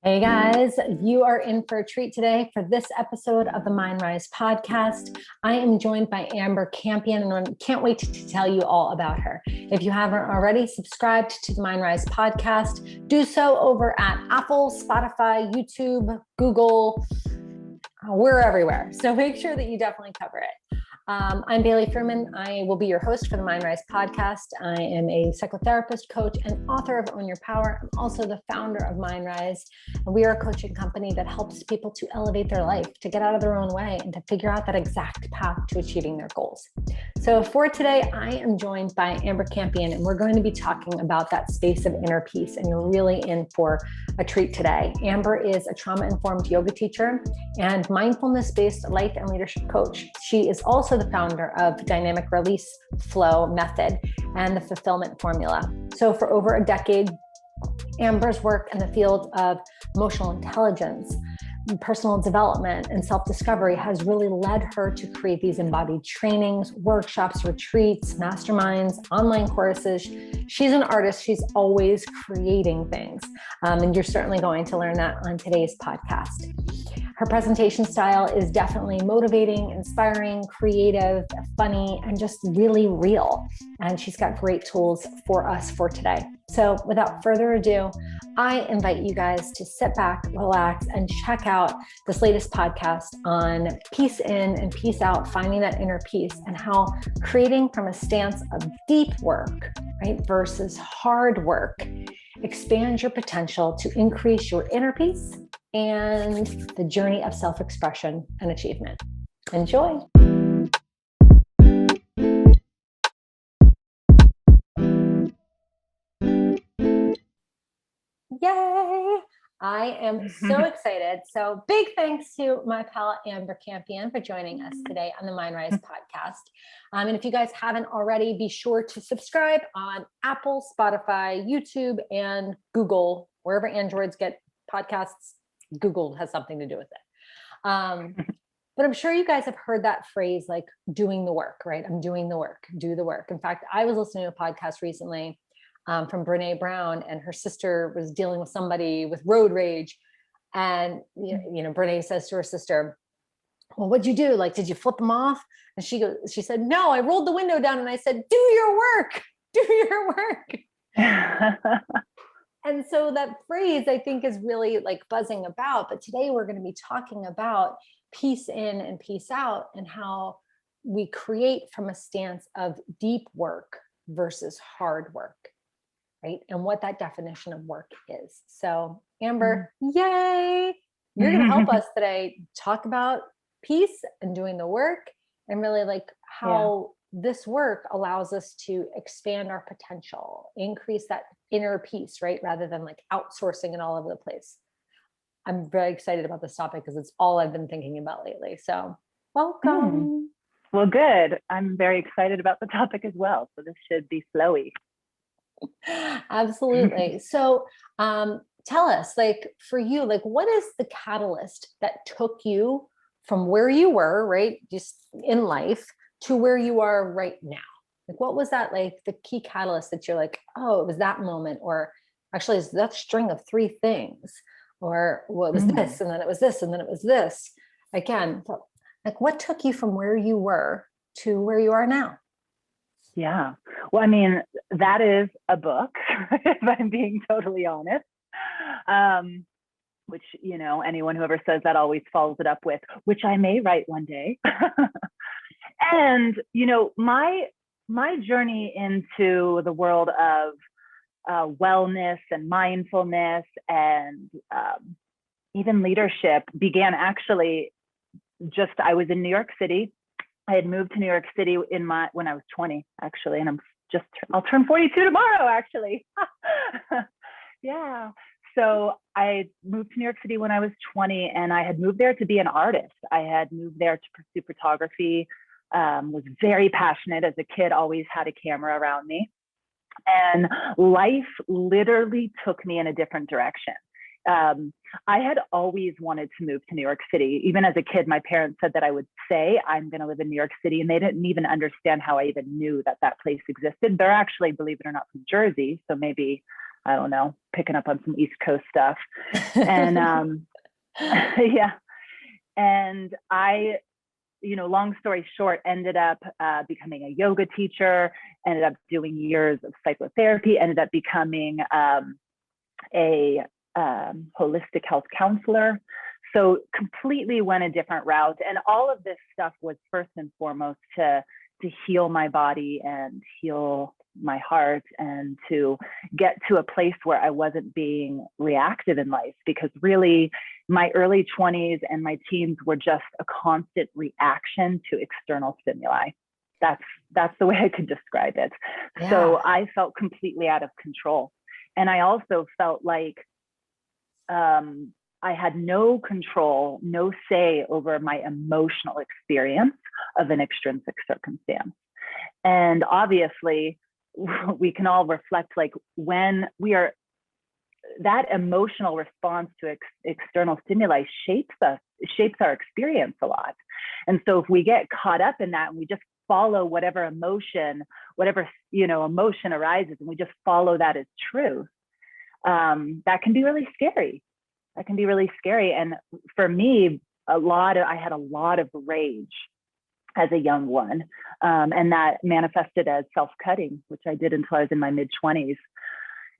Hey guys, you are in for a treat today for this episode of the Mindrise podcast. I am joined by Amber Campion and I can't wait to tell you all about her. If you haven't already subscribed to the Mindrise podcast, do so over at Apple, Spotify, YouTube, Google. We're everywhere. So make sure that you definitely cover it. I'm Bailey Fuhrman. I will be your host for the Mindrise podcast. I am a psychotherapist, coach, and author of Own Your Power. I'm also the founder of Mindrise. And we are a coaching company that helps people to elevate their life, to get out of their own way, and to figure out that exact path to achieving their goals. So for today, I am joined by Amber Campion, and we're going to be talking about that space of inner peace. And you're really in for a treat today. Amber is a trauma-informed yoga teacher and mindfulness-based life and leadership coach. She is also the founder of Dynamic Release Flow Method and the Fulfillment Formula. So for over a decade, Amber's work in the field of emotional intelligence, personal development, and self-discovery has really led her to create these embodied trainings, workshops, retreats, masterminds, online courses. She's an artist. She's always creating things. And you're certainly going to learn that on today's podcast. Her presentation style is definitely motivating, inspiring, creative, funny, and just really real. And she's got great tools for us for today. So without further ado, I invite you guys to sit back, relax, and check out this latest podcast on peace in and peace out, finding that inner peace, and how creating from a stance of deep work, right, versus hard work expands your potential to increase your inner peace and the journey of self-expression and achievement. Enjoy. Yay! I am so excited. So big thanks to my pal, Amber Campion, for joining us today on the Mindrise podcast. And if you guys haven't already, be sure to subscribe on Apple, Spotify, YouTube, and Google, wherever Androids get podcasts. Google has something to do with it. But I'm sure you guys have heard that phrase, like doing the work, right? I'm doing the work, do the work. In fact, I was listening to a podcast recently from Brene Brown, and her sister was dealing with somebody with road rage. And, Brene says to her sister, well, what'd you do? Like, did you flip them off? And she said, no, I rolled the window down and I said, do your work, do your work. And so that phrase, I think, is really like buzzing about. But today we're going to be talking about peace in and peace out, and how we create from a stance of deep work versus hard work, right? And what that definition of work is. So Amber, yay! You're going to help us today talk about peace and doing the work, and really like how this work allows us to expand our potential, increase that inner peace, right? Rather than like outsourcing it all over the place. I'm very excited about this topic because it's all I've been thinking about lately. So welcome. Well, good. I'm very excited about the topic as well. So this should be flowy. Absolutely. So tell us, like for you, like what is the catalyst that took you from where you were, right, just in life, to where you are right now? Like, what was that, like the key catalyst that you're like, oh, it was that moment, or actually it's that string of three things, or well, it was this, and then it was this, and then it was this. Again, so, like what took you from where you were to where you are now? Yeah. Well, I mean, that is a book, if I'm being totally honest. Which, anyone who ever says that always follows it up with, which I may write one day. And, my journey into the world of wellness and mindfulness and even leadership began actually I was in New York City. I had moved to New York City when I was 20, actually, and I'll turn 42 tomorrow, actually. Yeah. So I moved to New York City when I was 20, and I had moved there to be an artist. I had moved there to pursue photography, was very passionate as a kid, always had a camera around me. And life literally took me in a different direction. I had always wanted to move to New York City. Even as a kid, my parents said that I would say I'm going to live in New York City, and they didn't even understand how I even knew that place existed. They're actually, believe it or not, from Jersey. So maybe I don't know, picking up on some East Coast stuff. And yeah. And I, long story short, ended up becoming a yoga teacher, ended up doing years of psychotherapy, ended up becoming a holistic health counselor. So completely went a different route. And all of this stuff was first and foremost to heal my body and heal my heart, and to get to a place where I wasn't being reactive in life, because really my early 20s and my teens were just a constant reaction to external stimuli. That's the way I could describe it. Yeah. So I felt completely out of control. And I also felt like I had no control, no say over my emotional experience of an extrinsic circumstance. And obviously, we can all reflect, like, when we are, that emotional response to external stimuli shapes our experience a lot. And so if we get caught up in that and we just follow whatever emotion arises, and we just follow that as truth, that can be really scary. And for me, I had a lot of rage as a young one. And that manifested as self-cutting, which I did until I was in my mid-20s.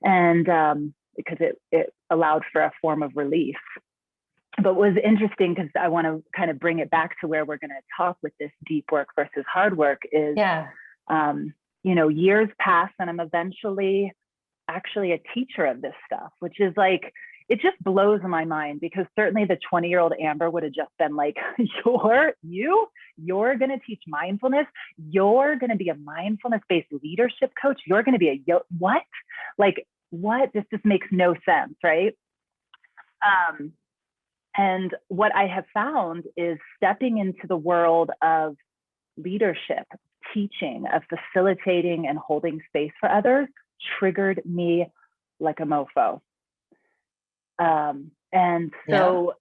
And because it allowed for a form of relief. But what was interesting, because I want to kind of bring it back to where we're going to talk with this deep work versus hard work, is, years pass and I'm eventually actually a teacher of this stuff, which is like, it just blows my mind, because certainly the 20-year-old Amber would have just been like, you're going to teach mindfulness. You're going to be a mindfulness-based leadership coach. You're going to be what? Like, what? This just makes no sense, right? And what I have found is stepping into the world of leadership, teaching, of facilitating and holding space for others triggered me like a mofo. And so,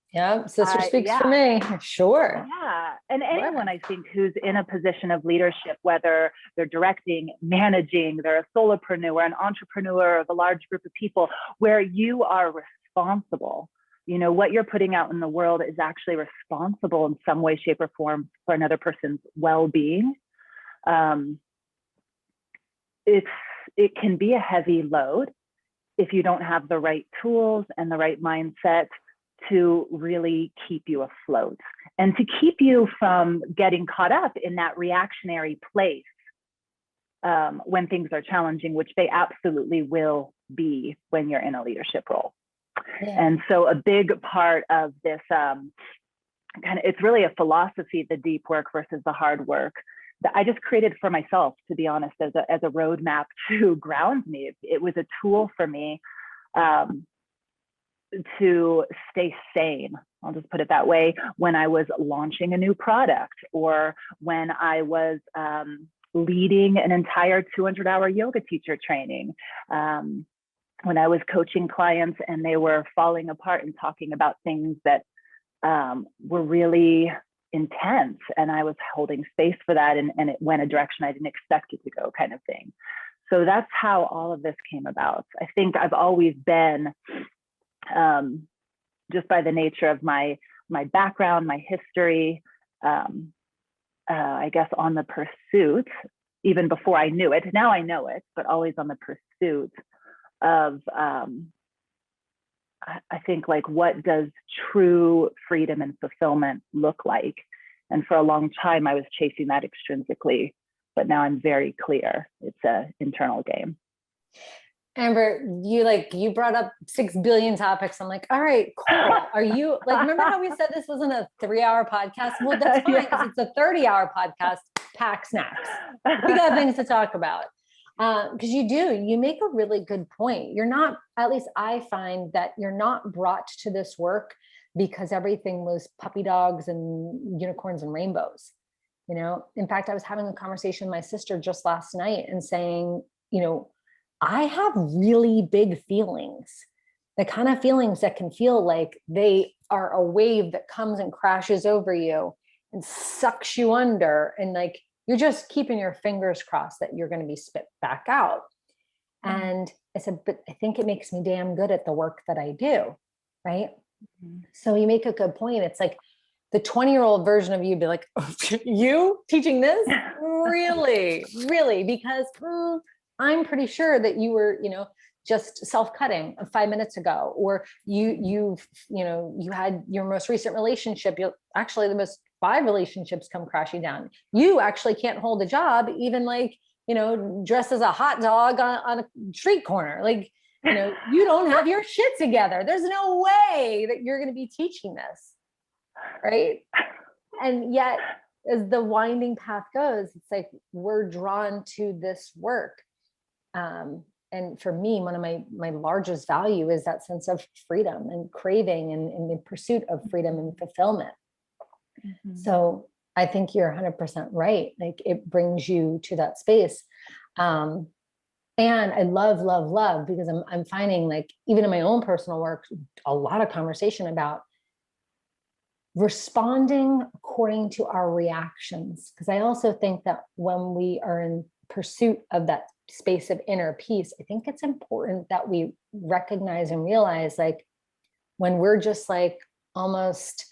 sister speaks for me. Sure. Yeah. And anyone, I think, who's in a position of leadership, whether they're directing, managing, they're a solopreneur, an entrepreneur of a large group of people, where you are responsible, what you're putting out in the world is actually responsible in some way, shape, or form for another person's well-being. It can be a heavy load if you don't have the right tools and the right mindset to really keep you afloat, and to keep you from getting caught up in that reactionary place when things are challenging, which they absolutely will be when you're in a leadership role. Yeah. And so a big part of this it's really a philosophy, the deep work versus the hard work, that I just created for myself, to be honest, as a roadmap to ground me. It was a tool for me to stay sane. I'll just put it that way. When I was launching a new product, or when I was leading an entire 200-hour yoga teacher training, when I was coaching clients and they were falling apart and talking about things that were really intense, and I was holding space for that, and it went a direction I didn't expect it to go, kind of thing. So that's how all of this came about. I think I've always been, just by the nature of my background, my history, I guess on the pursuit, even before I knew it. Now I know it, but always on the pursuit of, I think, like, what does true freedom and fulfillment look like? And for a long time, I was chasing that extrinsically, but now I'm very clear it's an internal game. Amber, you brought up 6 billion topics. I'm like, all right, cool. Are you remember how we said this wasn't a 3-hour podcast? Well, that's fine, because it's a 30-hour podcast. Pack snacks. We got things to talk about. Because you make a really good point. You're not, at least I find that you're not brought to this work because everything was puppy dogs and unicorns and rainbows. In fact, I was having a conversation with my sister just last night and saying, I have really big feelings, the kind of feelings that can feel like they are a wave that comes and crashes over you and sucks you under, and you're just keeping your fingers crossed that you're going to be spit back out. And I said, but I think it makes me damn good at the work that I do. Right. Mm-hmm. So you make a good point. It's like the 20-year-old version of you be like, oh, you teaching this? Really? Really? Because I'm pretty sure that you were, just self-cutting 5 minutes ago, or you had your most recent relationship. Actually, the most 5 relationships come crashing down. You actually can't hold a job, even like, dressed as a hot dog on a street corner. Like, you don't have your shit together. There's no way that you're going to be teaching this. Right. And yet, as the winding path goes, it's like we're drawn to this work. And for me, one of my largest value is that sense of freedom and craving and the pursuit of freedom and fulfillment. Mm-hmm. So I think you're 100% right. Like it brings you to that space. And I love, because I'm finding, like, even in my own personal work, a lot of conversation about responding according to our reactions. Because I also think that when we are in pursuit of that space of inner peace, I think it's important that we recognize and realize, like, when we're just like almost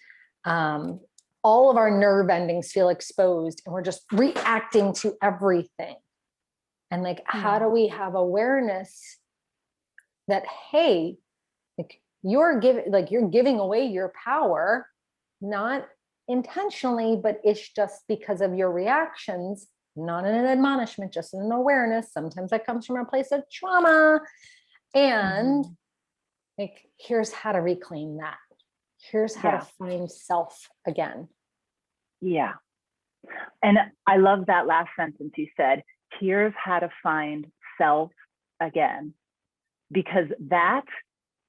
all of our nerve endings feel exposed and we're just reacting to everything. And like, how do we have awareness that, hey, like you're giving away your power, not intentionally, but it's just because of your reactions, not in an admonishment, just in an awareness. Sometimes that comes from a place of trauma. And like, here's how to reclaim that. Here's how to find self again. Yeah. And I love that last sentence you said, here's how to find self again, because that,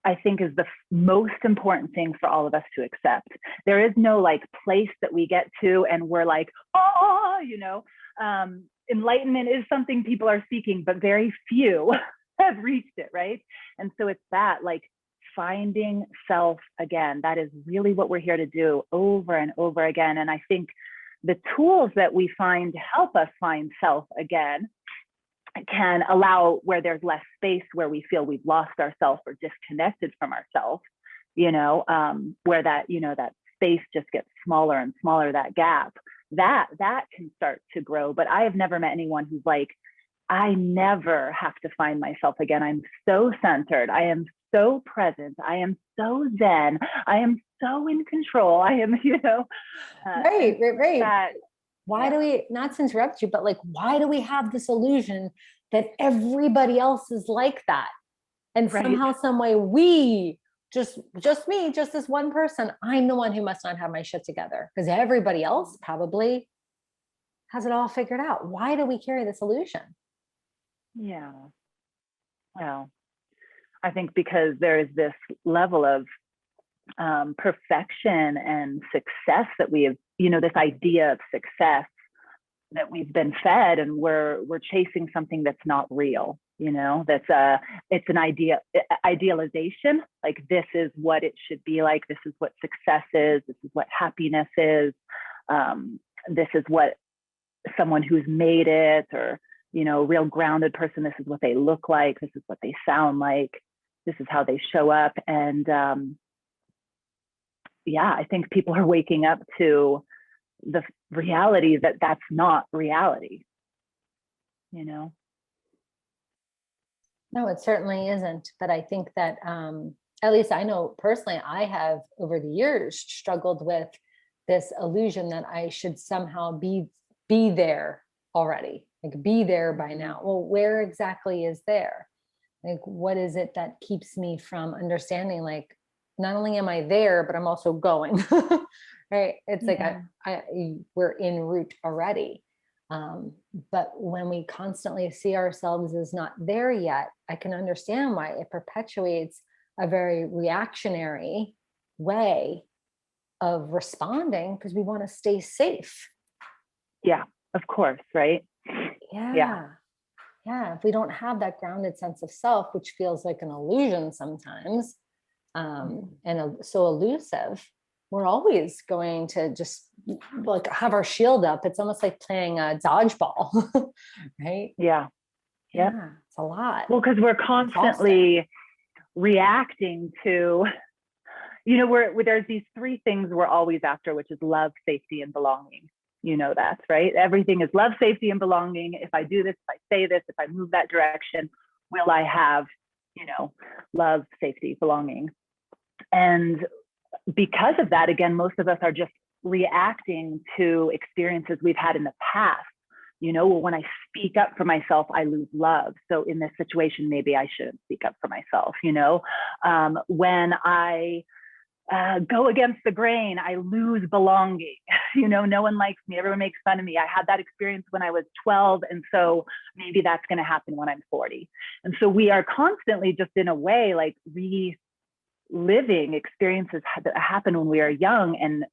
I think, is the most important thing for all of us to accept. There is no like place that we get to and we're like, enlightenment is something people are seeking, but very few have reached it, right? And so it's that, like, finding self again. That is really what we're here to do over and over again. And I think the tools that we find to help us find self again can allow where there's less space, where we feel we've lost ourselves or disconnected from ourselves, where that, that space just gets smaller and smaller, that gap, that can start to grow. But I have never met anyone who's like, I never have to find myself again. I'm so centered. I am so present. I am so zen. I am so in control. I am, Right. Why do we, not to interrupt you, but like, why do we have this illusion that everybody else is like that? And somehow, some way, we just me, just this one person, I'm the one who must not have my shit together, because everybody else probably has it all figured out. Why do we carry this illusion? Yeah. Well, I think because there is this level of perfection and success that we have, this idea of success that we've been fed, and we're chasing something that's not real, it's an idealization. Like, this is what it should be like. This is what success is. This is what happiness is. This is what someone who's made it, or, a real grounded person, this is what they look like. This is what they sound like. This is how they show up. And I think people are waking up to the reality that that's not reality, No, it certainly isn't. But I think that, at least I know personally, I have over the years struggled with this illusion that I should somehow be there already, like be there by now. Well, where exactly is there? Like, what is it that keeps me from understanding, like, not only am I there, but I'm also going, right? It's like, we're en route already. But when we constantly see ourselves as not there yet, I can understand why it perpetuates a very reactionary way of responding, because we want to stay safe. Yeah, of course, right? Yeah. If we don't have that grounded sense of self, which feels like an illusion sometimes, and so elusive, we're always going to just like have our shield up. It's almost like playing a dodgeball, right? Yeah. Yep. Yeah, it's a lot. Well, because we're constantly reacting to, there's these three things we're always after, which is love, safety, and belonging. You know that, right? Everything is love, safety, and belonging. If I do this, if I say this, if I move that direction, will I have, love, safety, belonging? And because of that, again, most of us are just reacting to experiences we've had in the past. When I speak up for myself, I lose love. So in this situation, maybe I shouldn't speak up for myself. When I go against the grain, I lose belonging. No one likes me. Everyone makes fun of me. I had that experience when I was 12. And so maybe that's going to happen when I'm 40. And so we are constantly just in a way, like reliving experiences that happen when we are young, and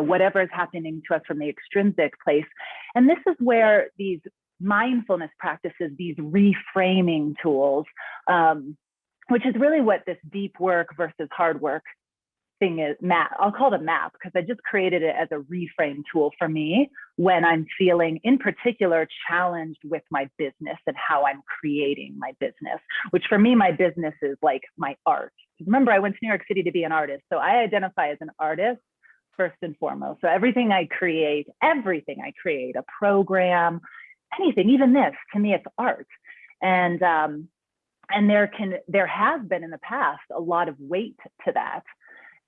whatever is happening to us from the extrinsic place. And this is where these mindfulness practices, these reframing tools, which is really what this deep work versus hard work thing is. I'll call it a map, because I just created it as a reframe tool for me when I'm feeling, in particular, challenged with my business and how I'm creating my business, which for me, my business is like my art. Remember, I went to New York City to be an artist. So I identify as an artist first and foremost. So everything I create, a program, anything, even this, to me, it's art. And there has been in the past a lot of weight to that.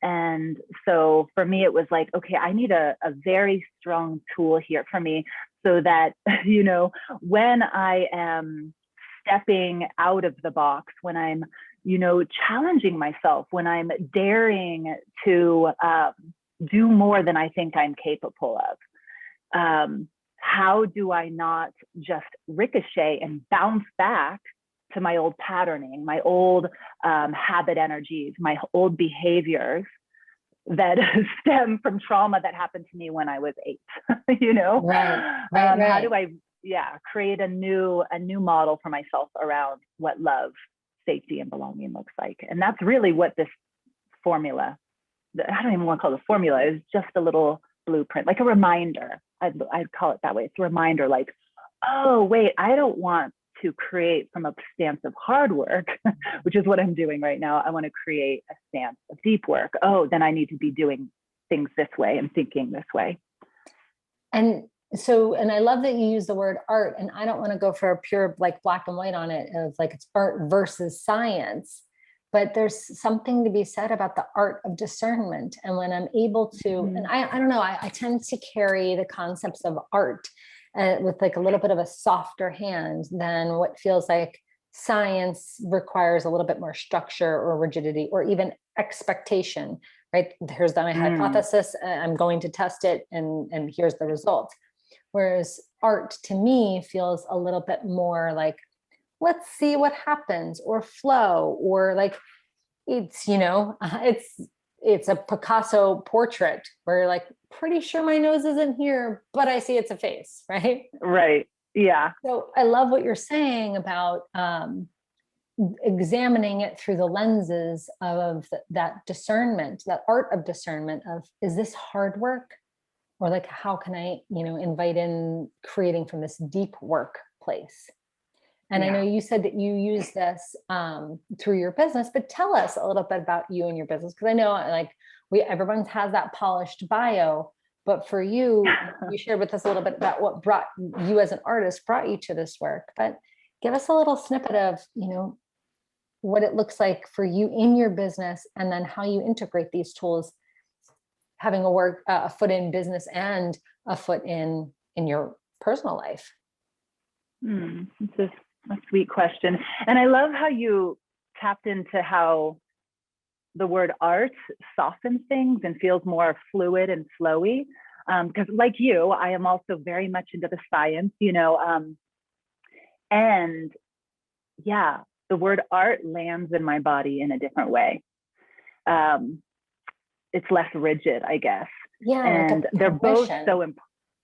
And so for me, it was like, okay, I need a very strong tool here for me, so that, when I am stepping out of the box, when I'm, challenging myself, when I'm daring to do more than I think I'm capable of, how do I not just ricochet and bounce back to my old patterning, my old habit energies, my old behaviors that stem from trauma that happened to me when I was 8, Right. How do I, create a new model for myself around what love, safety, and belonging looks like? And that's really what this formula, I don't even want to call it a formula, it's just a little blueprint, like a reminder. I'd call it that way. It's a reminder, like, oh, wait, I don't want to create from a stance of hard work, which is what I'm doing right now. I want to create a stance of deep work. Oh, then I need to be doing things this way and thinking this way. And so, and I love that you use the word art, and I don't want to go for a pure like black and white on it of like it's art versus science, but there's something to be said about the art of discernment. And when I'm able to, and I don't know, I tend to carry the concepts of art with like a little bit of a softer hand than what feels like science requires a little bit more structure or rigidity or even expectation, right? Here's my hypothesis, I'm going to test it, and here's the result. Whereas art to me feels a little bit more like, let's see what happens, or flow, or like it's, it's a Picasso portrait where you're like, pretty sure my nose isn't here, but I see it's a face, right? Right. Yeah. So I love what you're saying about examining it through the lenses of that discernment, that art of discernment of, is this hard work? Or like, how can I, invite in creating from this deep work place? And I know you said that you use this through your business, but tell us a little bit about you and your business. Because I know like everyone has that polished bio, but for you, you shared with us a little bit about what brought you as an artist, brought you to this work. But give us a little snippet of, what it looks like for you in your business, and then how you integrate these tools, having a foot in business and a foot in your personal life. It's a sweet question. And I love how you tapped into how the word art softens things and feels more fluid and flowy. Because like you, I am also very much into the science, and the word art lands in my body in a different way. It's less rigid, I guess. Yeah. And they're both so important.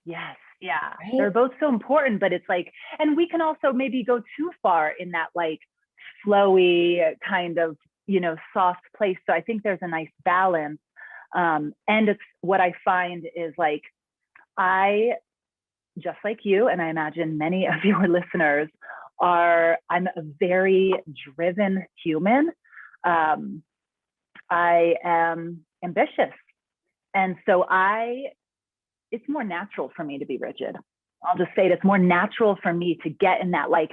Yes. Yeah. Right? They're both so important, but it's like, and we can also maybe go too far in that like flowy kind of, soft place. So I think there's a nice balance. And it's what I find is like, I, just like you, and I imagine many of your listeners I'm a very driven human. I am ambitious. And so it's more natural for me to be rigid. I'll just say it's more natural for me to get in that, like,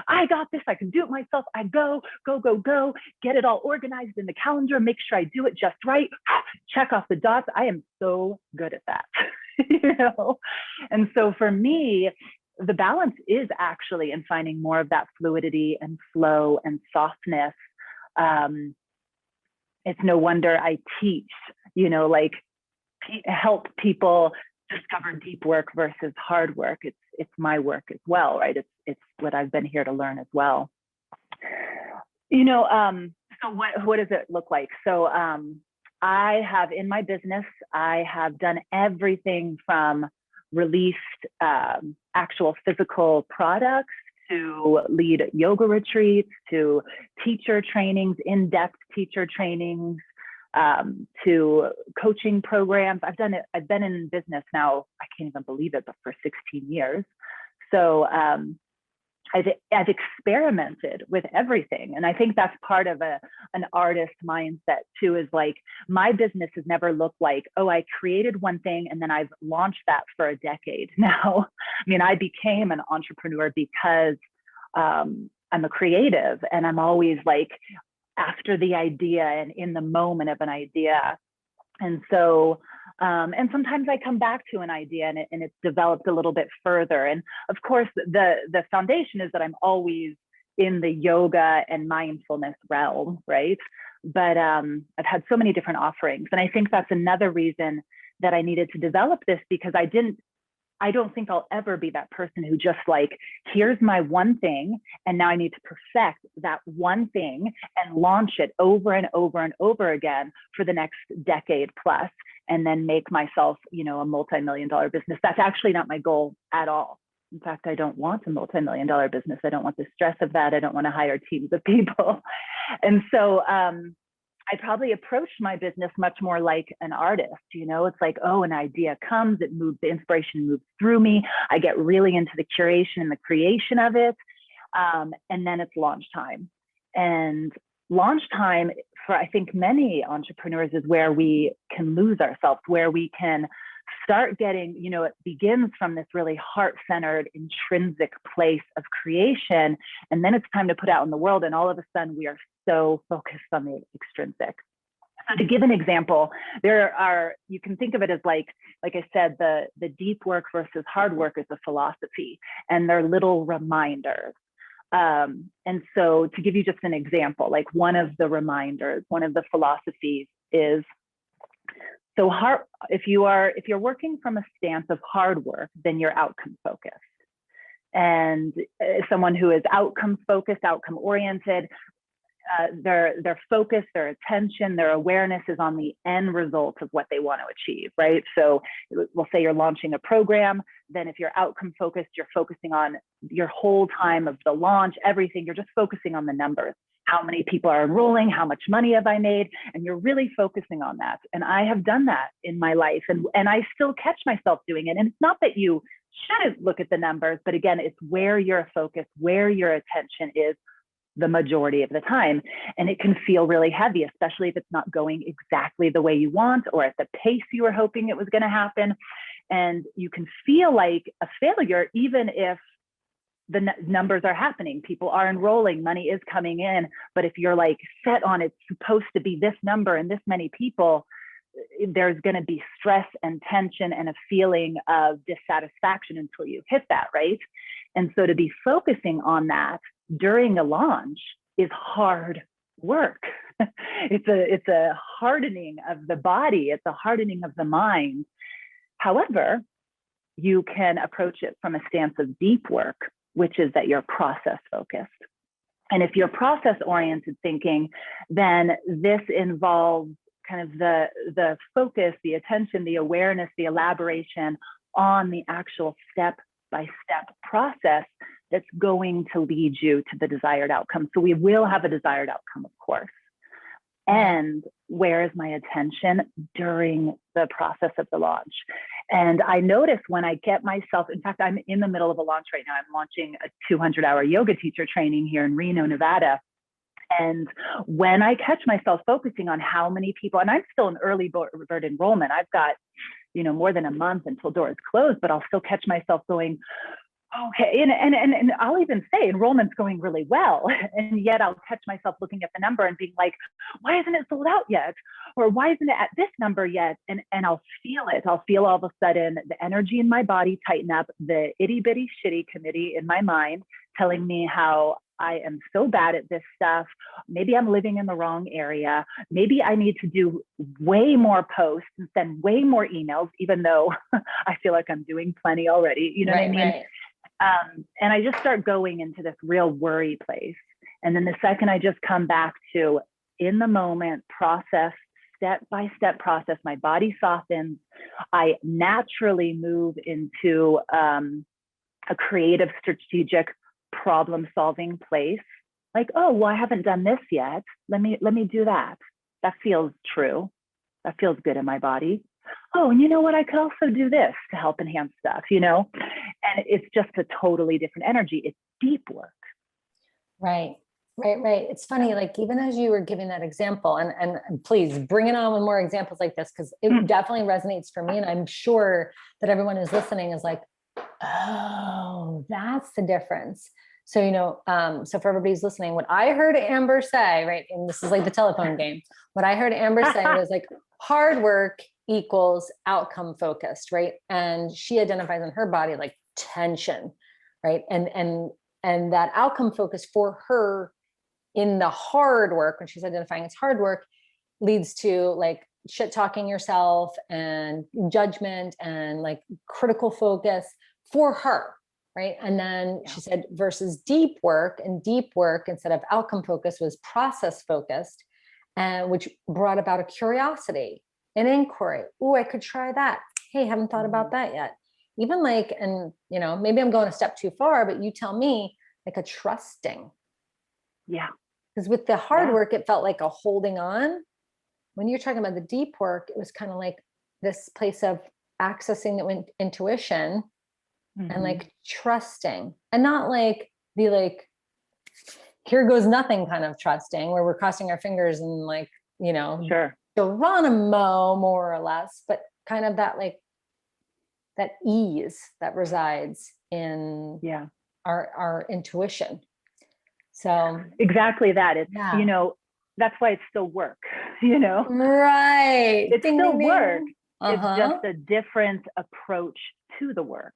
I got this, I can do it myself. I go, get it all organized in the calendar, make sure I do it just right, check off the dots. I am so good at that, you know? And so for me, the balance is actually in finding more of that fluidity and flow and softness. It's no wonder I teach, you know, like help people discover deep work versus hard work. It's my work as well, right? It's what I've been here to learn as well. You know, so what does it look like? So I have in my business, I have done everything from released actual physical products to lead yoga retreats, to teacher trainings, in-depth teacher trainings, to coaching programs. I've done it. I've been in business now, I can't even believe it, but for 16 years. So I've experimented with everything. And I think that's part of an artist mindset too, is like, my business has never looked like, oh, I created one thing and then I've launched that for a decade now. I mean, I became an entrepreneur because I'm a creative, and I'm always like after the idea and in the moment of an idea. And so, and sometimes I come back to an idea and it's developed a little bit further. And of course, the foundation is that I'm always in the yoga and mindfulness realm, right? But I've had so many different offerings. And I think that's another reason that I needed to develop this, because I don't think I'll ever be that person who just like, here's my one thing, and now I need to perfect that one thing and launch it over and over and over again for the next decade plus, and then make myself, you know, a multi-million-dollar business. That's actually not my goal at all. In fact, I don't want a multi-million-dollar business. I don't want the stress of that. I don't want to hire teams of people. And so, I probably approached my business much more like an artist. You know, it's like, oh, an idea comes, it moves, the inspiration moves through me. I get really into the curation and the creation of it. And then it's launch time. And launch time for, I think, many entrepreneurs is where we can lose ourselves, where we can start getting, you know, it begins from this really heart-centered, intrinsic place of creation. And then it's time to put out in the world. And all of a sudden we are so focused on the extrinsic. So to give an example, you can think of it as like I said, the deep work versus hard work is a philosophy, and they're little reminders. And so to give you just an example, like one of the reminders, one of the philosophies is, so if you're working from a stance of hard work, then you're outcome focused. And someone who is outcome focused, outcome oriented, their focus, their attention, their awareness is on the end result of what they want to achieve, right? So we'll say you're launching a program, then if you're outcome focused, you're focusing on your whole time of the launch, everything, you're just focusing on the numbers. How many people are enrolling? How much money have I made? And you're really focusing on that. And I have done that in my life, and I still catch myself doing it. And it's not that you shouldn't look at the numbers, but again, it's where your focus, where your attention is the majority of the time. And it can feel really heavy, especially if it's not going exactly the way you want or at the pace you were hoping it was going to happen. And you can feel like a failure, even if the numbers are happening, people are enrolling, money is coming in. But if you're like set on it's supposed to be this number and this many people, there's going to be stress and tension and a feeling of dissatisfaction until you hit that, right? And so to be focusing on that during a launch is hard work. It's a hardening of the body. It's a hardening of the mind. However, you can approach it from a stance of deep work, which is that you're process focused. And if you're process oriented thinking, then this involves kind of the focus, the attention, the awareness, the elaboration on the actual step-by-step process that's going to lead you to the desired outcome. So we will have a desired outcome, of course. And where is my attention during the process of the launch? And I notice when I get myself, in fact, I'm in the middle of a launch right now. I'm launching a 200-hour yoga teacher training here in Reno, Nevada. And when I catch myself focusing on how many people, and I'm still in early bird enrollment, I've got, more than a month until doors close, but I'll still catch myself going, okay. And I'll even say enrollment's going really well. And yet I'll catch myself looking at the number and being like, why isn't it sold out yet? Or why isn't it at this number yet? And I'll feel it. I'll feel all of a sudden the energy in my body tighten up, the itty bitty shitty committee in my mind telling me how I am so bad at this stuff. Maybe I'm living in the wrong area. Maybe I need to do way more posts and send way more emails, even though I feel like I'm doing plenty already. You know what I mean? Right. And I just start going into this real worry place. And then the second I just come back to in the moment, process, step-by-step process, my body softens. I naturally move into a creative, strategic, problem-solving place. Like, oh, well, I haven't done this yet. Let me do that. That feels true. That feels good in my body. Oh, and you know what? I could also do this to help enhance stuff, And it's just a totally different energy. It's deep work. Right. It's funny, like even as you were giving that example, and please bring it on with more examples like this, because it definitely resonates for me. And I'm sure that everyone who's listening is like, oh, that's the difference. So, so for everybody who's listening, what I heard Amber say, right, and this is like the telephone game, what I heard Amber say was like, hard work equals outcome focused, right? And she identifies in her body like tension, right? And that outcome focus for her in the hard work, when she's identifying as hard work, leads to like shit talking yourself and judgment and like critical focus for her, right? And then she said versus deep work, and deep work instead of outcome focus was process focused, and which brought about a curiosity, an inquiry. Oh, I could try that. Hey, haven't thought about that yet. Even like, and maybe I'm going a step too far, but you tell me, like a trusting. Yeah. Because with the hard work, it felt like a holding on. When you're talking about the deep work, it was kind of like this place of accessing the intuition and like trusting, and not like the like, here goes nothing kind of trusting where we're crossing our fingers and like, Sure. Geronimo more or less, but kind of that like that ease that resides in our intuition. So exactly that. It's, that's why it's still work, Right. It's still work. It's just a different approach to the work,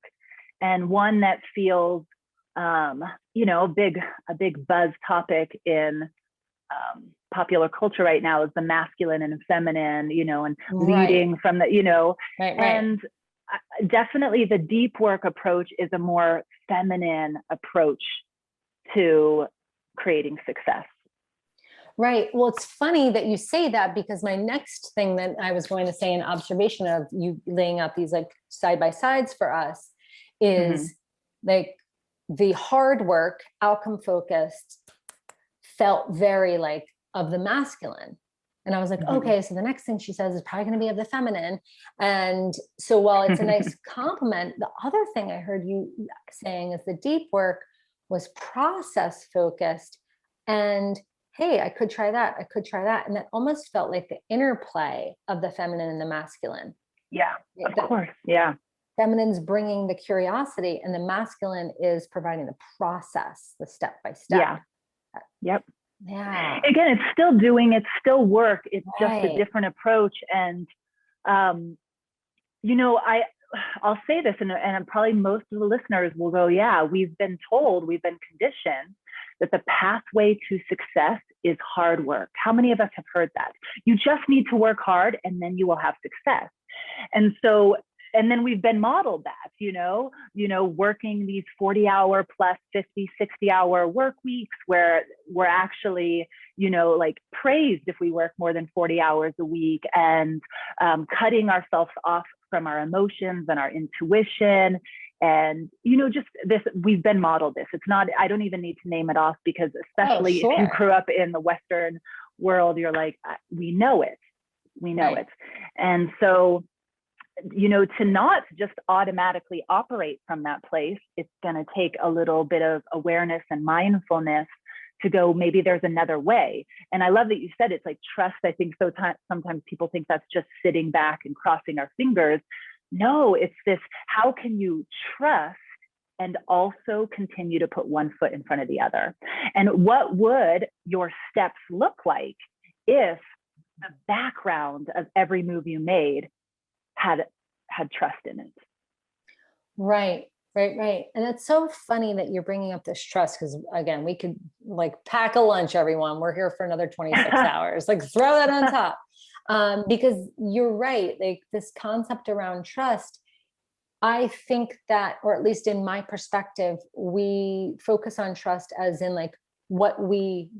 and one that feels, a big buzz topic in popular culture right now is the masculine and feminine, and leading from the, and definitely the deep work approach is a more feminine approach to creating success. Right. Well, it's funny that you say that, because my next thing that I was going to say, an observation of you laying out these like side by sides for us, is like the hard work, outcome focused, felt very like of the masculine. And I was like, okay, so the next thing she says is probably going to be of the feminine. And so while it's a nice compliment, the other thing I heard you saying is the deep work was process focused. And hey, I could try that. I could try that. And that almost felt like the interplay of the feminine and the masculine. Yeah, of course. Yeah. Feminine's bringing the curiosity, and the masculine is providing the process, the step by step. Yeah. Yep. Yeah. Again, it's still work. It's just a different approach. And, I'll say this, and probably most of the listeners will go, yeah, we've been conditioned that the pathway to success is hard work. How many of us have heard that? You just need to work hard and then you will have success. And then we've been modeled that, working these 40-hour plus 50, 60-hour work weeks where we're actually, like praised if we work more than 40 hours a week, and cutting ourselves off from our emotions and our intuition. And, just this, we've been modeled this. It's not, I don't even need to name it off, because especially if you grew up in the Western world, you're like, we know it. We know it. And so to not just automatically operate from that place, it's going to take a little bit of awareness and mindfulness to go, maybe there's another way. And I love that you said it's like trust. I think sometimes people think that's just sitting back and crossing our fingers. No, it's this, how can you trust and also continue to put one foot in front of the other? And what would your steps look like if the background of every move you made had trust in it? Right. And it's so funny that you're bringing up this trust, because again, we could like pack a lunch, everyone. We're here for another 26 hours. Like throw that on top. Because you're right. Like this concept around trust, I think that, or at least in my perspective, we focus on trust as in like what we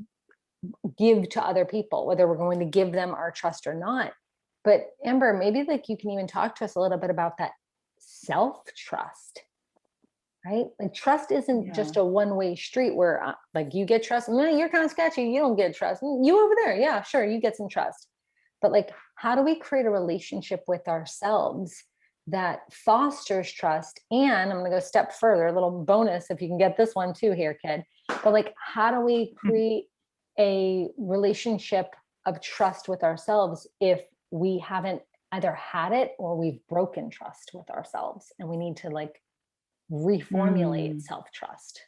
give to other people, whether we're going to give them our trust or not. But Amber, maybe like you can even talk to us a little bit about that self-trust, right? Like trust isn't just a one-way street where like you get trust, and you're kind of sketchy, you don't get trust. You over there, yeah, sure, you get some trust. But like, how do we create a relationship with ourselves that fosters trust? And I'm going to go a step further, a little bonus if you can get this one too here, kid. But like, how do we create a relationship of trust with ourselves if we haven't either had it or we've broken trust with ourselves and we need to like reformulate self-trust?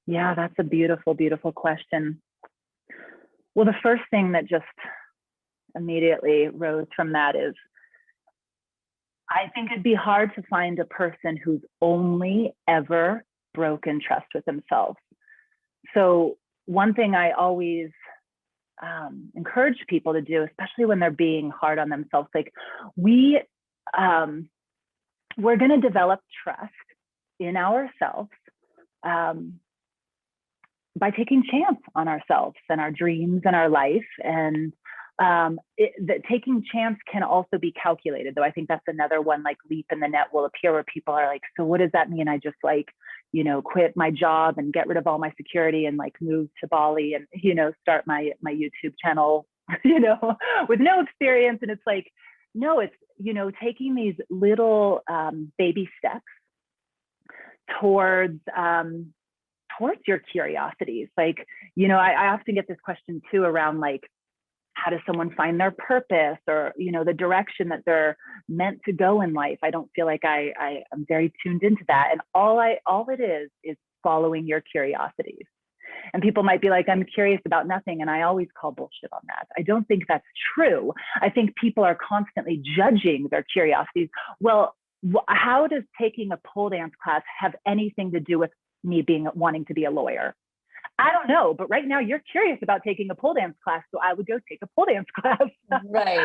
Yeah, that's a beautiful, beautiful question. Well, the first thing that just immediately rose from that is, I think it'd be hard to find a person who's only ever broken trust with themselves. So one thing I always encourage people to do, especially when they're being hard on themselves, like we're going to develop trust in ourselves by taking chance on ourselves and our dreams and our life. And that taking chance can also be calculated, though. I think that's another one, like leap in the net will appear, where people are like, so what does that mean? I just like, quit my job and get rid of all my security and like move to Bali and, start my YouTube channel, with no experience. And it's like, no, it's, taking these little baby steps towards your curiosities. Like, I often get this question too around like, how does someone find their purpose, or, the direction that they're meant to go in life? I don't feel like I am very tuned into that. And all it is following your curiosities. And people might be like, I'm curious about nothing. And I always call bullshit on that. I don't think that's true. I think people are constantly judging their curiosities. Well, how does taking a pole dance class have anything to do with me wanting to be a lawyer? I don't know, but right now you're curious about taking a pole dance class, so I would go take a pole dance class. Right.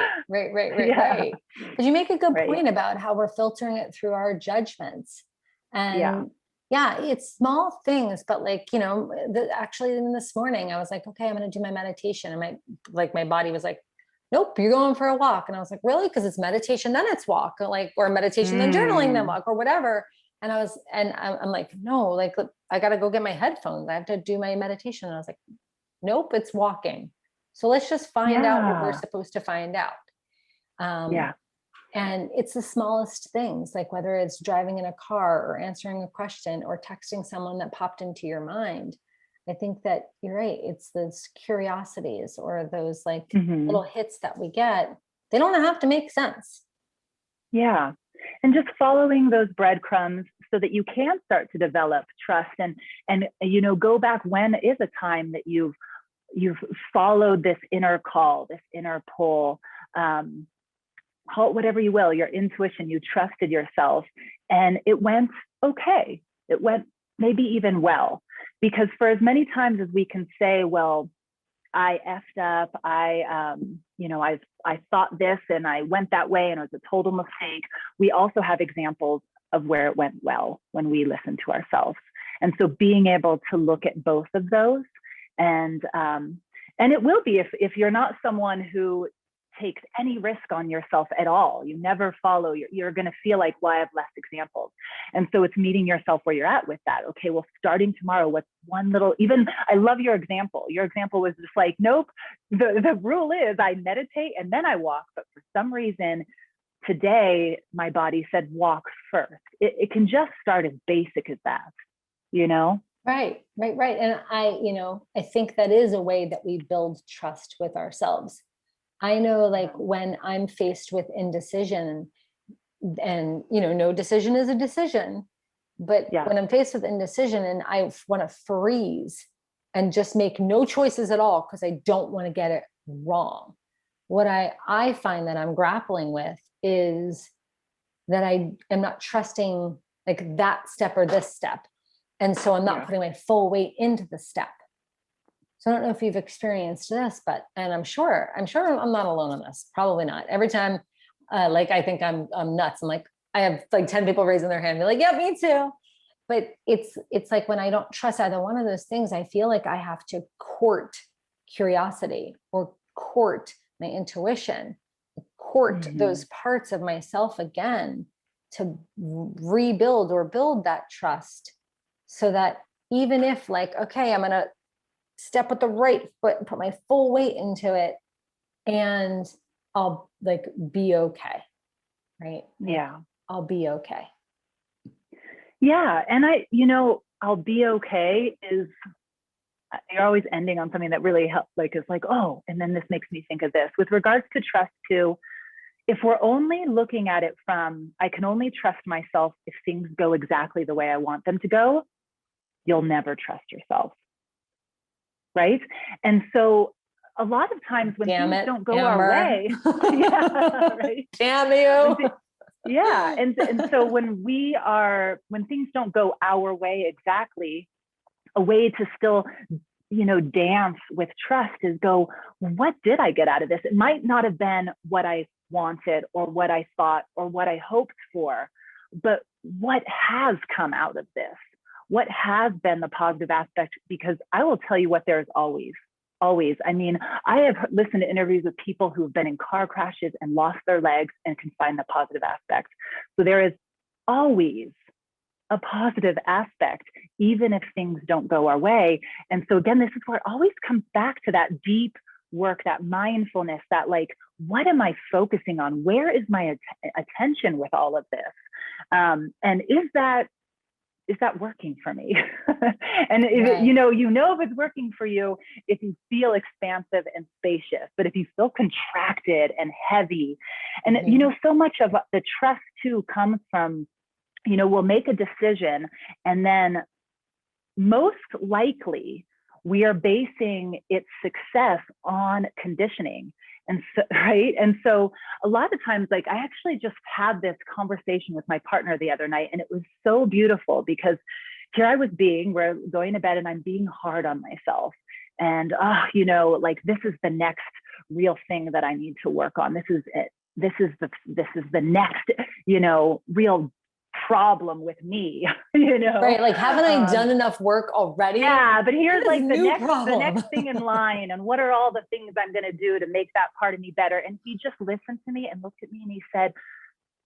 But you make a good point about how we're filtering it through our judgments. And it's small things, but like, actually in this morning, I was like, okay, I'm going to do my meditation. And my body was like, nope, you're going for a walk. And I was like, really? Because it's meditation, then it's walk, or meditation, then journaling, then walk, or whatever. And I'm like, no, like, I got to go get my headphones. I have to do my meditation. And I was like, nope, it's walking. So let's just find out what we're supposed to find out. And it's the smallest things, like whether it's driving in a car or answering a question or texting someone that popped into your mind. I think that you're right. It's those curiosities or those like little hits that we get. They don't have to make sense. Yeah. And just following those breadcrumbs so that you can start to develop trust and go back, when is a time that you've followed this inner call, this inner pull, call it whatever you will, your intuition, you trusted yourself and it went okay. It went maybe even well, because for as many times as we can say, well, I effed up, I thought this and I went that way and it was a total mistake. We also have examples of where it went well when we listen to ourselves. And so being able to look at both of those and it will be, if you're not someone who takes any risk on yourself at all, you never follow, you're going to feel like, well, I have less examples. And so it's meeting yourself where you're at with that. Okay, well, starting tomorrow, what's one little, I love your example. Your example was just like, nope, the rule is I meditate and then I walk. But for some reason, today my body said walk first. It can just start as basic as that, you know? Right. And I think that is a way that we build trust with ourselves. I know, like, when I'm faced with indecision, and no decision is a decision, but when I'm faced with indecision and I want to freeze and just make no choices at all because I don't want to get it wrong, what I find that I'm grappling with is that I am not trusting, like, that step or this step. And so I'm not putting my full weight into the step. So I don't know if you've experienced this, and I'm sure I'm not alone on this. Probably not. Every time, like, I think I'm nuts. I'm like, I have like 10 people raising their hand, be like, yeah, me too. But it's like, when I don't trust either one of those things, I feel like I have to court curiosity or court my intuition, court those parts of myself again to rebuild or build that trust. So that even if, like, okay, I'm going to step with the right foot and put my full weight into it, and I'll, like, be okay. Right. Yeah. I'll be okay. Yeah. And I'll be okay is, you're always ending on something that really helps, like, is like, oh, and then this makes me think of this with regards to trust too. If we're only looking at it from, I can only trust myself if things go exactly the way I want them to go, you'll never trust yourself. Right. And so a lot of times when things don't go our way, right? Damn you. Yeah. And so when things don't go our way exactly, a way to still, dance with trust is go, what did I get out of this? It might not have been what I wanted or what I thought or what I hoped for, but what has come out of this? What has been the positive aspect? Because I will tell you what, there is always. I mean, I have listened to interviews with people who have been in car crashes and lost their legs and can find the positive aspect. So there is always a positive aspect, even if things don't go our way. And so again, this is where it always comes back to that deep work, that mindfulness, that, like, what am I focusing on? Where is my attention with all of this? And is that working for me? And if, if it's working for you, if you feel expansive and spacious, but if you feel contracted and heavy, and so much of the trust too comes from, we'll make a decision, and then most likely we are basing its success on conditioning. And so, right. And so a lot of times, like, I actually just had this conversation with my partner the other night, and it was so beautiful because here I was we're going to bed and I'm being hard on myself. And, like, this is the next real thing that I need to work on. This is it. This is the next, real problem with me, Right. Like, haven't I done enough work already? Yeah, but here's like the next thing in line, and what are all the things I'm going to do to make that part of me better? And he just listened to me and looked at me and he said,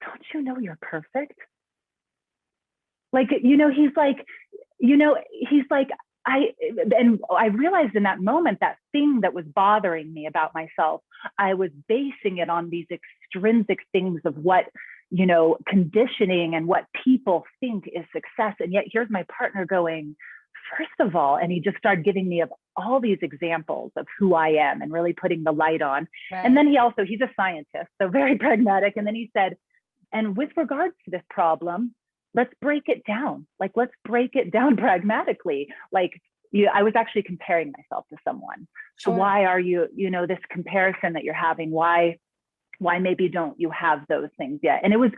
don't you know you're perfect? Like, he's like, I realized in that moment, that thing that was bothering me about myself, I was basing it on these extrinsic things of what, conditioning and what people think is success. And yet here's my partner going, first of all, and he just started giving me all these examples of who I am and really putting the light on. Right. And then he's a scientist, so very pragmatic. And then he said, and with regards to this problem, let's break it down. Like, let's break it down pragmatically. Like, I was actually comparing myself to someone. Sure. So why are you, this comparison that you're having, why maybe don't you have those things yet? And it was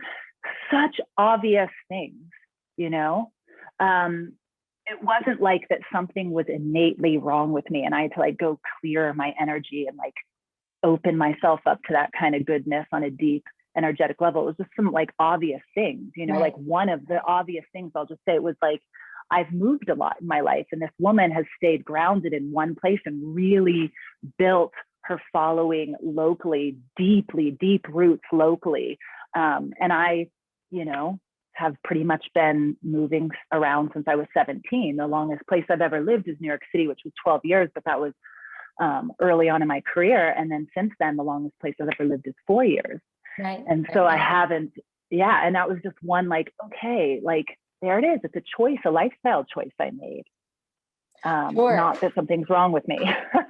such obvious things, it wasn't like that something was innately wrong with me and I had to, like, go clear my energy and, like, open myself up to that kind of goodness on a deep energetic level. It was just some, like, obvious things, right. Like, one of the obvious things, I'll just say, it was like, I've moved a lot in my life, and this woman has stayed grounded in one place and really built her following locally, deep roots locally. And I, have pretty much been moving around since I was 17. The longest place I've ever lived is New York City, which was 12 years, but that was early on in my career. And then since then, the longest place I've ever lived is 4 years. Right. And Right, so I right. haven't, yeah. And that was just one, like, okay, like there it is. It's a choice, a lifestyle choice I made. Sure. Not that something's wrong with me.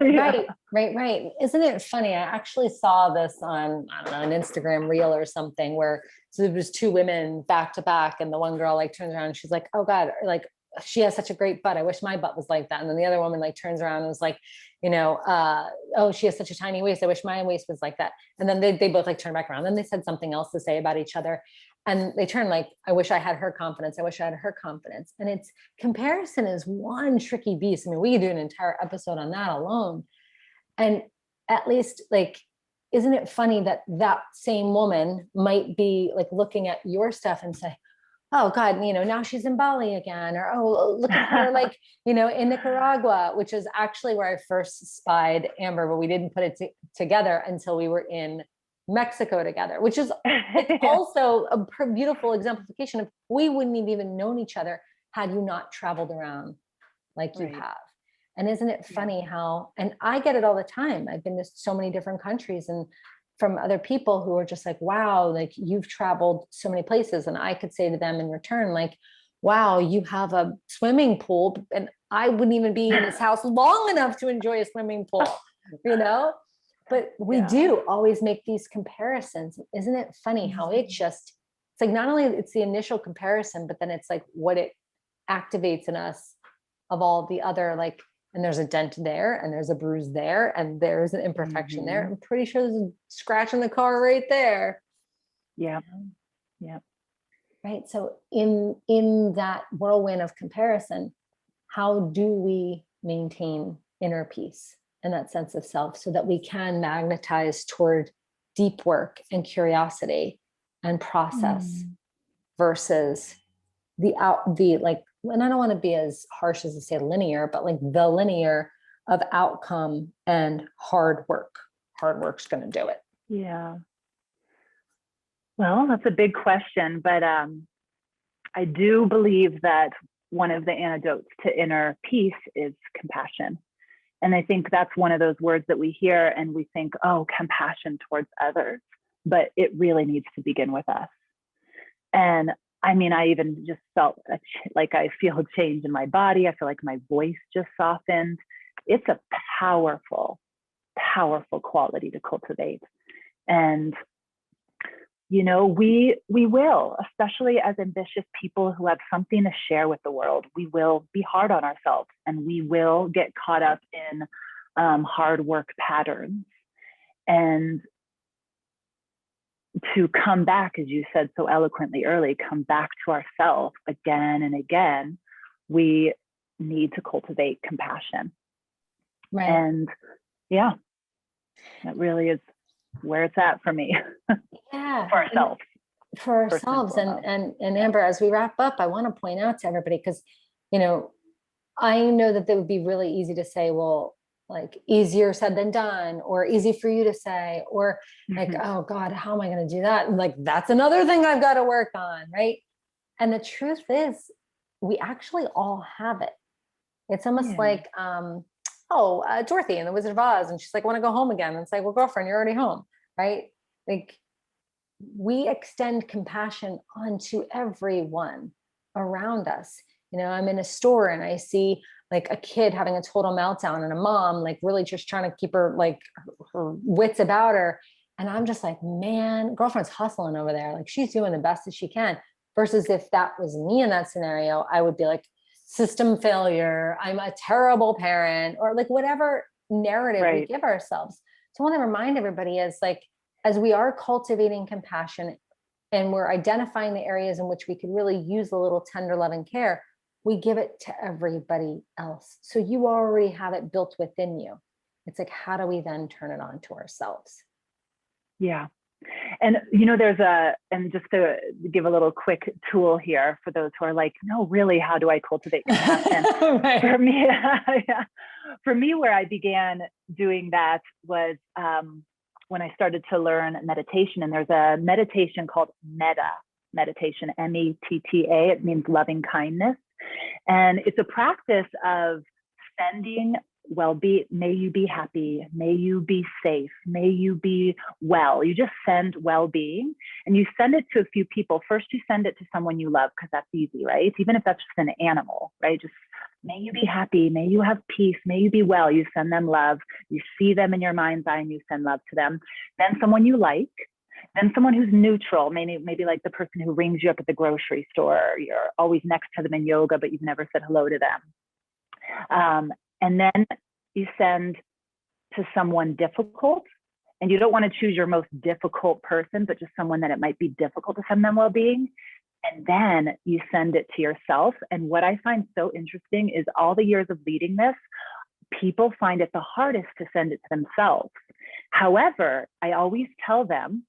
Right, right. Isn't it funny? I actually saw this on, I don't know, an Instagram reel or something where, so there was two women back to back, and the one girl like turns around and she's like, oh God, like she has such a great butt. I wish my butt was like that. And then the other woman like turns around and was like, oh, she has such a tiny waist. I wish my waist was like that. And then they both like turned back around. Then they said something else to say about each other. And they turn like, I wish I had her confidence. I wish I had her confidence. And it's, comparison is one tricky beast. I mean, we could do an entire episode on that alone. And at least, like, isn't it funny that that same woman might be like looking at your stuff and say, oh God, now she's in Bali again, or, oh, look at her, like, in Nicaragua, which is actually where I first spied Amber, but we didn't put it together until we were in Mexico together, which is also a beautiful exemplification of, we wouldn't have even known each other had you not traveled around like you have. And isn't it funny how, and I get it all the time. I've been to so many different countries, and from other people who are just like, wow, like you've traveled so many places. And I could say to them in return, like, wow, you have a swimming pool, and I wouldn't even be in this house long enough to enjoy a swimming pool, But we do always make these comparisons. Isn't it funny how it's like, not only it's the initial comparison, but then it's like what it activates in us of all the other, like, and there's a dent there, and there's a bruise there, and there's an imperfection there. I'm pretty sure there's a scratch in the car right there. Yeah. Right. So in that whirlwind of comparison, how do we maintain inner peace and that sense of self so that we can magnetize toward deep work and curiosity and process versus the like, and I don't want to be as harsh as to say linear, but like the linear of outcome and hard work. Hard work's going to do it. Yeah. Well, that's a big question, but I do believe that one of the antidotes to inner peace is compassion. And I think that's one of those words that we hear and we think, oh, compassion towards others, but it really needs to begin with us. And I mean, I even just felt like I feel a change in my body. I feel like my voice just softened. It's a powerful, powerful quality to cultivate. And, we will, especially as ambitious people who have something to share with the world, we will be hard on ourselves, and we will get caught up in hard work patterns. And to come back, as you said so eloquently early, come back to ourselves again and again, we need to cultivate compassion. Right. And yeah, that really is where it's at for me. Yeah. For ourselves. For ourselves. And Amber, as we wrap up, I want to point out to everybody, because, I know that it would be really easy to say, well, like easier said than done, or easy for you to say, or like, oh God, how am I going to do that? And like, that's another thing I've got to work on. Right. And the truth is, we actually all have it. It's almost like, Dorothy in The Wizard of Oz. And she's like, I want to go home again. And it's like, well, girlfriend, you're already home. Right. Like, we extend compassion onto everyone around us. I'm in a store and I see like a kid having a total meltdown, and a mom like really just trying to keep her like her wits about her. And I'm just like, man, girlfriend's hustling over there. Like, she's doing the best that she can. Versus if that was me in that scenario, I would be like, system failure, I'm a terrible parent, or like whatever narrative we give ourselves. So I want to remind everybody is like, as we are cultivating compassion and we're identifying the areas in which we could really use a little tender love and care, we give it to everybody else. So you already have it built within you. It's like, how do we then turn it on to ourselves? Yeah. And, and just to give a little quick tool here for those who are like, no, really, how do I cultivate compassion? For me, where I began doing that was when I started to learn meditation. And there's a meditation called Metta meditation, Metta. It means loving kindness. And it's a practice of sending well-being, may you be happy, may you be safe, may you be well. You just send well-being, and you send it to a few people. First, you send it to someone you love, because that's easy, right? Even if that's just an animal, right? Just may you be happy, may you have peace, may you be well. You send them love. You see them in your mind's eye and you send love to them. Then someone you like, then someone who's neutral, maybe like the person who rings you up at the grocery store. You're always next to them in yoga, but you've never said hello to them. And then you send to someone difficult, and you don't want to choose your most difficult person, but just someone that it might be difficult to send them well-being. And then you send it to yourself. And what I find so interesting is all the years of leading this, people find it the hardest to send it to themselves. However, I always tell them,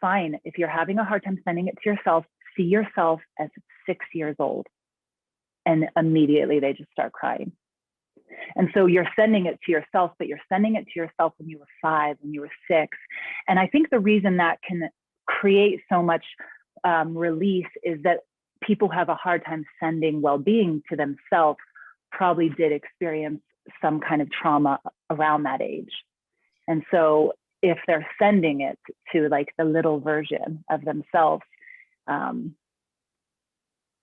fine, if you're having a hard time sending it to yourself, see yourself as 6 years old. And immediately they just start crying. And so you're sending it to yourself, but you're sending it to yourself when you were 5, when you were 6. And I think the reason that can create so much release is that people have a hard time sending well-being to themselves, probably did experience some kind of trauma around that age. And so if they're sending it to like the little version of themselves,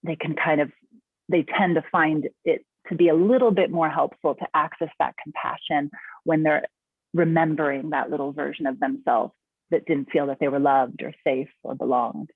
they tend to find it to be a little bit more helpful to access that compassion when they're remembering that little version of themselves that didn't feel that they were loved or safe or belonged,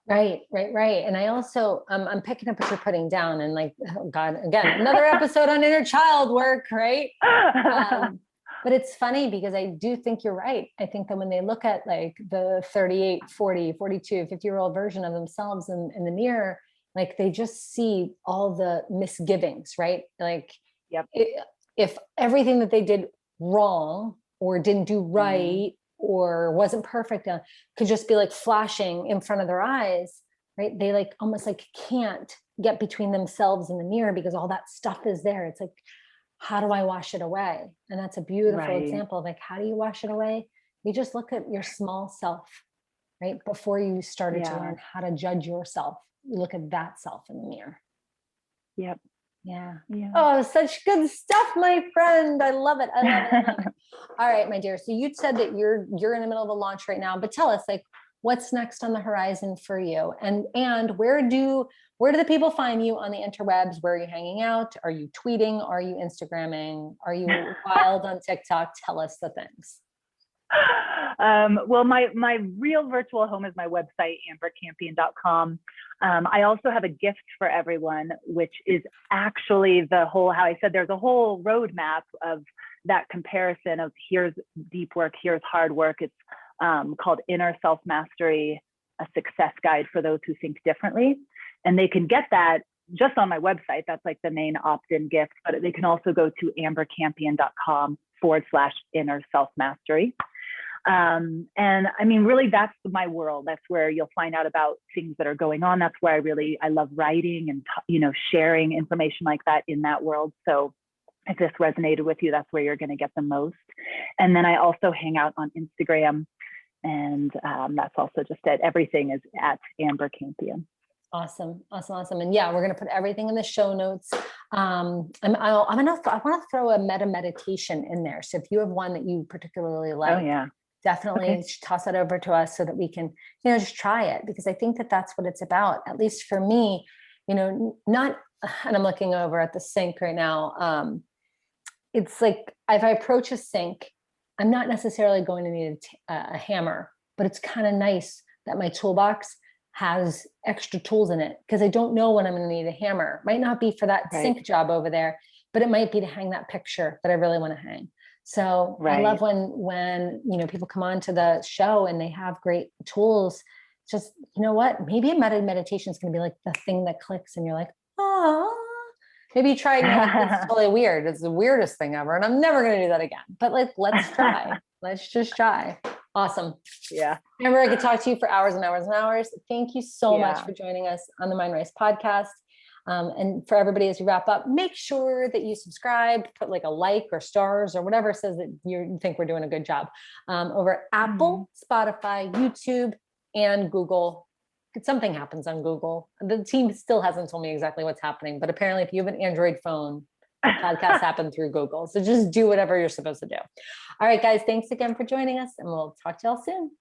Right. And I also, I'm picking up what you're putting down, and like, oh God, again, another episode on inner child work, right? But it's funny because I do think you're right. I think that when they look at like the 38, 40, 42, 50-year-old version of themselves in the mirror, like they just see all the misgivings, right? Like, yep. If everything that they did wrong or didn't do right or wasn't perfect could just be like flashing in front of their eyes, right? They like almost like can't get between themselves and the mirror because all that stuff is there. It's like, how do I wash it away? And that's a beautiful example of like, how do you wash it away? You just look at your small self, right? Before you started to learn how to judge yourself, you look at that self in the mirror. Yep. Yeah. Oh, such good stuff, my friend. I love it. All right, my dear. So you said that you're in the middle of a launch right now, but tell us like what's next on the horizon for you, and where do the people find you on the interwebs? Where are you hanging out? Are you tweeting? Are you Instagramming? Are you wild on TikTok? Tell us the things. Well, my real virtual home is my website, ambercampion.com. I also have a gift for everyone, which is actually how I said there's a whole roadmap of that comparison of here's deep work, here's hard work. It's called Inner Self-Mastery, a Success Guide for Those Who Think Differently. And they can get that just on my website. That's like the main opt-in gift, but they can also go to ambercampion.com/inner self-mastery. And I mean, really, that's my world. That's where you'll find out about things that are going on. That's where I love writing and, sharing information like that in that world. So if this resonated with you, that's where you're going to get the most. And then I also hang out on Instagram, and that's also just everything is at Amber Campion. Awesome. And yeah, we're going to put everything in the show notes. I want to throw a Metta meditation in there. So if you have one that you particularly like, definitely toss that over to us so that we can, just try it, because I think that that's what it's about. At least for me, not, and I'm looking over at the sink right now. It's like, if I approach a sink, I'm not necessarily going to need a hammer, but it's kind of nice that my toolbox has extra tools in it, because I don't know when I'm going to need a hammer. Might not be for that sink job over there, but it might be to hang that picture that I really want to hang. So I love when people come on to the show and they have great tools. Just, maybe a meditation is going to be like the thing that clicks and you're like, oh, maybe you try it and you're like, it's totally weird. It's the weirdest thing ever. And I'm never going to do that again. But like, let's try. Let's just try. Awesome. Yeah. Amber, I could talk to you for hours and hours and hours. Thank you so much for joining us on the Mindrise podcast. And for everybody, as we wrap up, make sure that you subscribe, put like a like or stars or whatever says that you think we're doing a good job over Apple, Spotify, YouTube, and Google. Something happens on Google. The team still hasn't told me exactly what's happening, but apparently if you have an Android phone, Podcasts happen through Google. So just do whatever you're supposed to do. All right, guys, thanks again for joining us, and we'll talk to y'all soon.